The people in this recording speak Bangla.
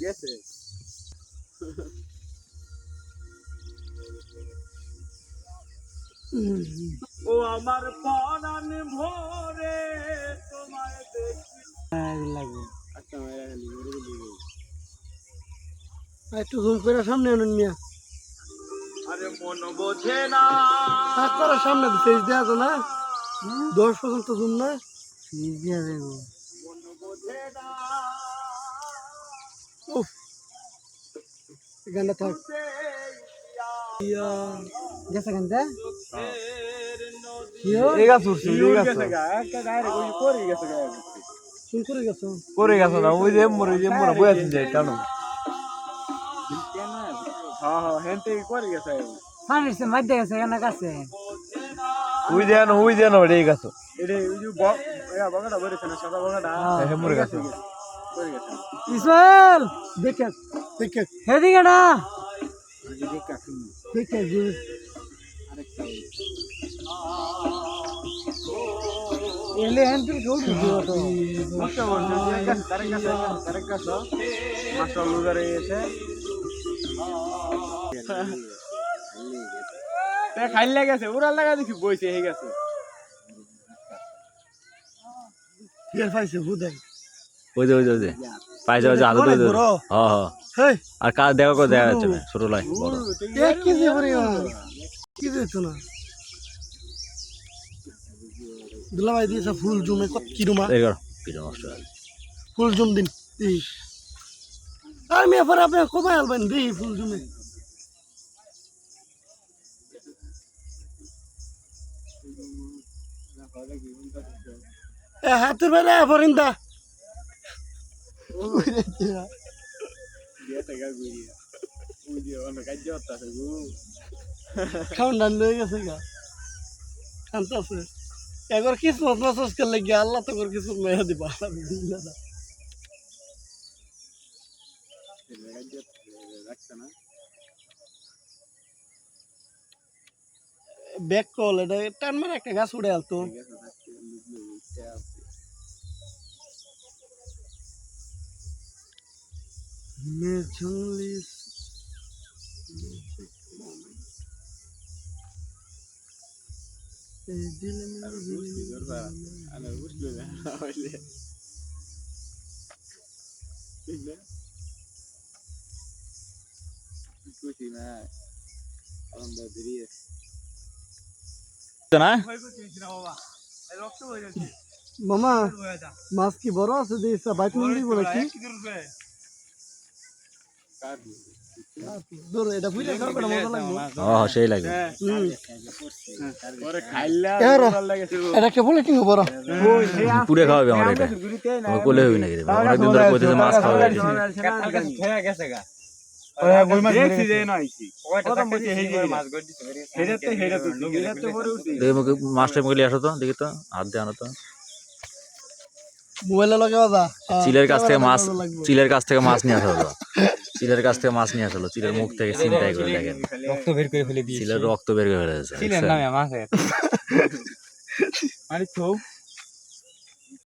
গেছে ও আমার পরাণ ভরে তোমায় দেখি লাগবে আচ্ছা মেরা খালি ওরে দিবে একটু জুম করে সামনে আনুন মিয়া আরে মন বোঝে না কাজ করার সামনে ফেস দেওয়া তো না 10 পর্যন্ত জুম না ফেস দেওয়া দেবো মন বোঝে না উফ গানটা থাক গেছে গানটা এই গাছ উঠছে এই গাছ একটা ডাইরেক্ট ওই করে গেছে গায় শুন করে গেছো করে গেছে না ওই যে মোর বই আছে যাই টানো হ্যাঁ হ্যাঁ হেনতে করে গেছে পানির মধ্যে গেছে গানা কাছে ওই দেন ওই গাছ এটা ওই যে বগাটা বলেছে না সাদা বগাটা হ্যাঁ মরে গেছে করে গেছে ইসমাইল দেখে দেখে হেদিকে না দেখে যে আরেকটা এলে হ্যান্ডেল কোড দিও তো মস্ত বলছে ডাইরেক্ট গাছ মাস্টার লুজারে এসে তে খাইলে গেছে উড়াল লাগা দেখি বইছে হয়ে গেছে ফের পাইছে বুদাই ওই যে পাইছে ওই যে আদত ওই হ্যাঁ হেই আর কাজ দেখা করে দেখা যাচ্ছে না ছোট লাই বড় এক কেজি ভরে কি দিত না দুলা ভাই দিয়েছে ফুল জমে কত কিরুমা এই করো পিটো নষ্ট হয়ে গেছে। ফুল জম দিন এই আমি এবার আপনি কমাই আলবেন দিই ফুল জমে হাতের বেলা ফরিন্দা খাওয়ান ডান লয়ে গেছে গা কান্তাছে একবার কিসমত মাসাজ করলে গিয়ে আল্লাহ তো করে কিসমত মেয়া দিবা ব্যাক কল এটা টান মারে একটা গাছ উড়ে আলতো मैं झंगली दिल না মামা মাছ কি বড় আছে দিয়েছে বাইক নিয়ে দিব নাকি দূর এটা বুঝলে খারাপ মজা লাগবে হ্যাঁ সেই লাগবে ওরে খাইলা এটা কে বলে টিং বড় পুরে খাওয়াবে আমার এটা আমার কোলে হইবে নাকি রে অনেক দিন ধরে কইতেছে মাছ খাওয়াবে খেয়া গেছে গা ওরে বই মাছ দেখছি যে নাইছি প্রথম বসে হেই যে মাছ গড় দিছে হেরাতে পরে উঠি দেখি মুকে মাছটা মুকে লিয়ে আসো তো দেখি তো হাত দিয়ে আনো তো মোবাইলে লাগে বাবা চিলের কাছ থেকে মাছ নিয়ে আসা হলো চিলের কাছ থেকে মাছ নিয়ে আসলো চিলের মুখ থেকে চিন্তাই করে দেখেন রক্ত বের করে ফেলে দিয়েছে চিলের রক্ত বের করে ফেলেছে চিলের নামে মাছ মানে তো